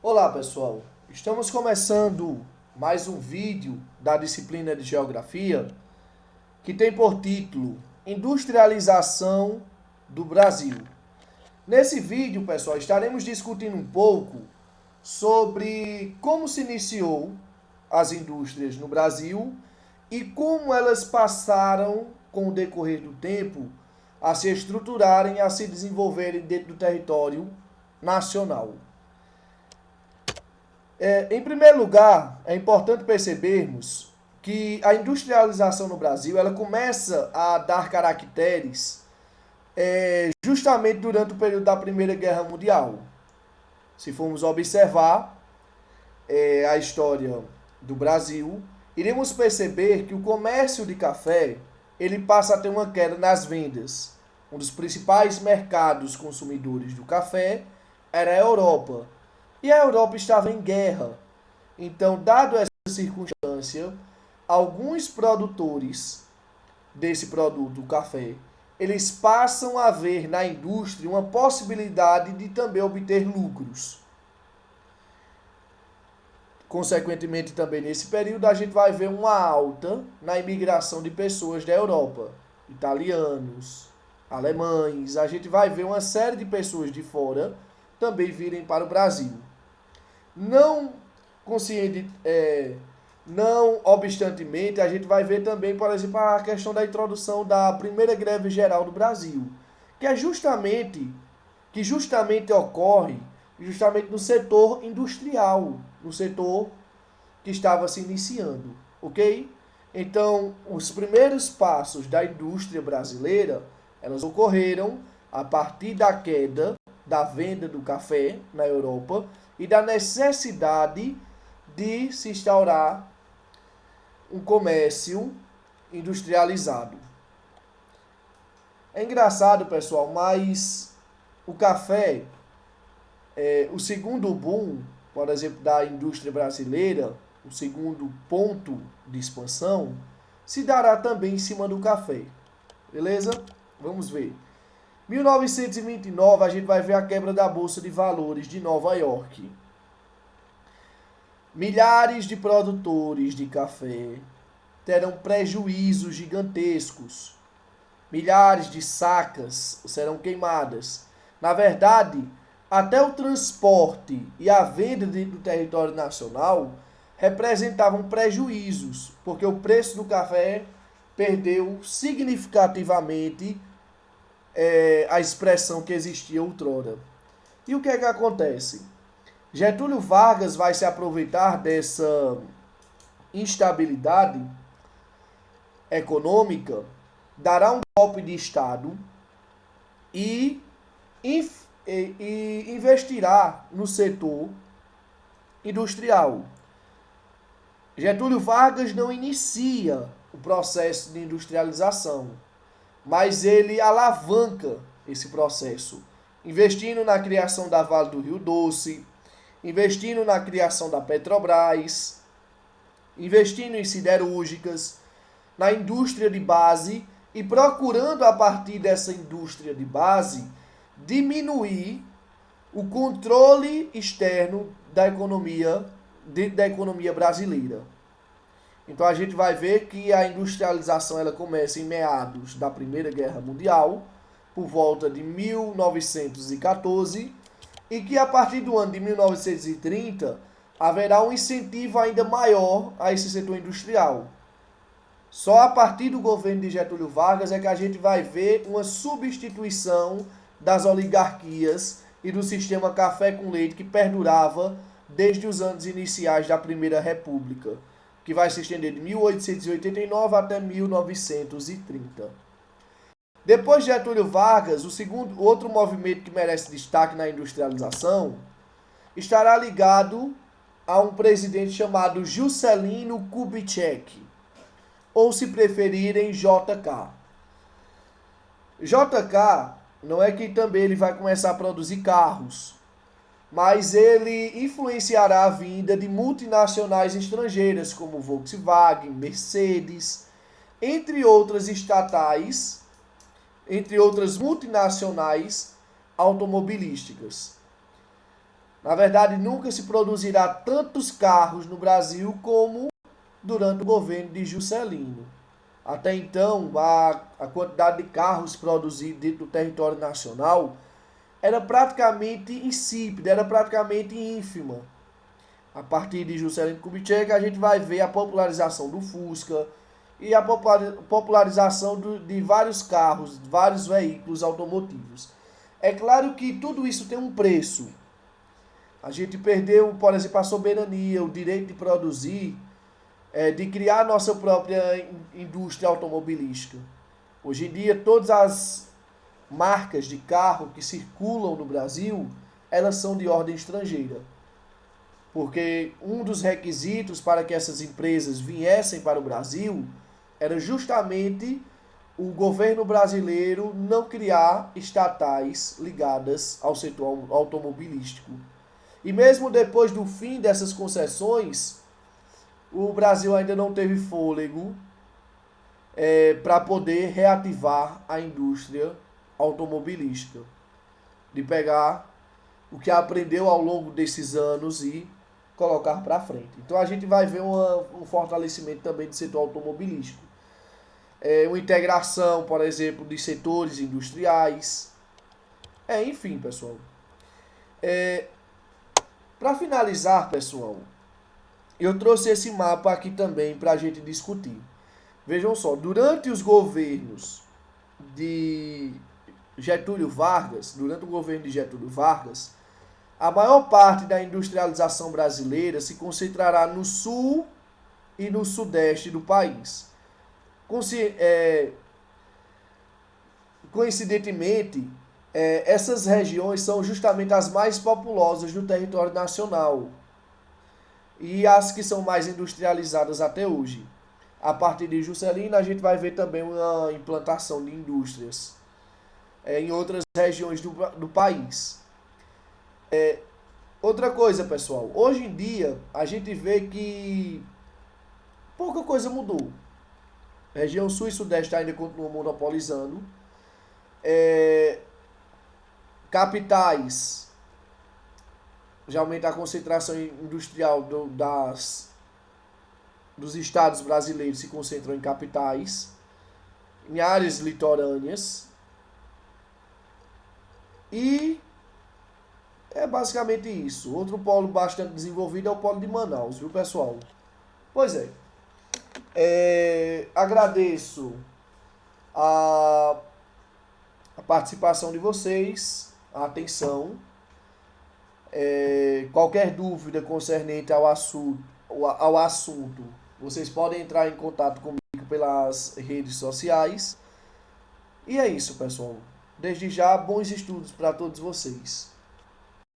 Olá pessoal, estamos começando mais um vídeo da disciplina de Geografia que tem por título Industrialização do Brasil. Nesse vídeo, pessoal, estaremos discutindo um pouco sobre como se iniciou as indústrias no Brasil e como elas passaram, com o decorrer do tempo, a se estruturarem, a se desenvolverem dentro do território nacional. Em primeiro lugar, é importante percebermos que a industrialização no Brasil ela começa a dar caracteres justamente durante o período da Primeira Guerra Mundial. Se formos observar a história do Brasil, iremos perceber que o comércio de café ele passa a ter uma queda nas vendas. Um dos principais mercados consumidores do café era a Europa. E a Europa estava em guerra. Então, dado essa circunstância, alguns produtores desse produto, o café, eles passam a ver na indústria uma possibilidade de também obter lucros. Consequentemente, também nesse período, a gente vai ver uma alta na imigração de pessoas da Europa, italianos, alemães. A gente vai ver uma série de pessoas de fora também virem para o Brasil. Não consciente, não obstantemente, a gente vai ver também, por exemplo, a questão da introdução da primeira greve geral do Brasil, que é justamente ocorre justamente no setor industrial, no setor que estava se iniciando, ok? Então, os primeiros passos da indústria brasileira, elas ocorreram a partir da queda da venda do café na Europa e da necessidade de se instaurar um comércio industrializado. É engraçado, pessoal, mas o café, o segundo boom, por exemplo, da indústria brasileira, o segundo ponto de expansão, se dará também em cima do café. Beleza? Vamos ver. 1929, a gente vai ver a quebra da Bolsa de Valores de Nova York. Milhares de produtores de café terão prejuízos gigantescos. Milhares de sacas serão queimadas. Na verdade, até o transporte e a venda dentro do território nacional representavam prejuízos, porque o preço do café perdeu significativamente a expressão que existia outrora. E o que é que acontece? Getúlio Vargas vai se aproveitar dessa instabilidade econômica, dará um golpe de Estado e, e investirá no setor industrial. Getúlio Vargas não inicia o processo de industrialização, mas ele alavanca esse processo, investindo na criação da Vale do Rio Doce, investindo na criação da Petrobras, investindo em siderúrgicas, na indústria de base e procurando, a partir dessa indústria de base, diminuir o controle externo da economia, dentro da economia brasileira. Então a gente vai ver que a industrialização ela começa em meados da Primeira Guerra Mundial, por volta de 1914, e que a partir do ano de 1930 haverá um incentivo ainda maior a esse setor industrial. Só a partir do governo de Getúlio Vargas é que a gente vai ver uma substituição das oligarquias e do sistema café com leite que perdurava desde os anos iniciais da Primeira República, que vai se estender de 1889 até 1930. Depois de Getúlio Vargas, o outro movimento que merece destaque na industrialização estará ligado a um presidente chamado Juscelino Kubitschek, ou se preferirem JK. JK não é que também ele vai começar a produzir carros, mas ele influenciará a vinda de multinacionais estrangeiras como Volkswagen, Mercedes, entre outras estatais, entre outras multinacionais automobilísticas. Na verdade, nunca se produzirá tantos carros no Brasil como durante o governo de Juscelino. Até então, a quantidade de carros produzidos dentro do território nacional era praticamente insípida, era praticamente ínfima. A partir de Juscelino Kubitschek, a gente vai ver a popularização do Fusca e a popularização de vários carros, vários veículos automotivos. É claro que tudo isso tem um preço. A gente perdeu, por exemplo, a soberania, o direito de produzir, de criar nossa própria indústria automobilística. Hoje em dia, todas as marcas de carro que circulam no Brasil, elas são de ordem estrangeira. Porque um dos requisitos para que essas empresas viessem para o Brasil era justamente o governo brasileiro não criar estatais ligadas ao setor automobilístico. E mesmo depois do fim dessas concessões, o Brasil ainda não teve fôlego para poder reativar a indústria automobilística. De pegar o que aprendeu ao longo desses anos e colocar para frente. Então a gente vai ver um fortalecimento também do setor automobilístico. Uma integração, por exemplo, de setores industriais. Enfim, pessoal. Para finalizar, pessoal, eu trouxe esse mapa aqui também para a gente discutir. Vejam só, durante os governos de Getúlio Vargas, durante o governo de Getúlio Vargas, a maior parte da industrialização brasileira se concentrará no sul e no sudeste do país. Coincidentemente, essas regiões são justamente as mais populosas do território nacional e as que são mais industrializadas até hoje. A partir de Juscelino, a gente vai ver também uma implantação de indústrias em outras regiões do país. Outra coisa, pessoal, hoje em dia a gente vê que pouca coisa mudou. A região sul e sudeste ainda continuam monopolizando. Capitais, geralmente a concentração industrial dos estados brasileiros se concentram em capitais, em áreas litorâneas. E é basicamente isso. Outro polo bastante desenvolvido é o polo de Manaus, viu, pessoal? Pois é. Agradeço a participação de vocês, a atenção. Qualquer dúvida concernente ao assunto, vocês podem entrar em contato comigo pelas redes sociais. E é isso, pessoal. Desde já, bons estudos para todos vocês.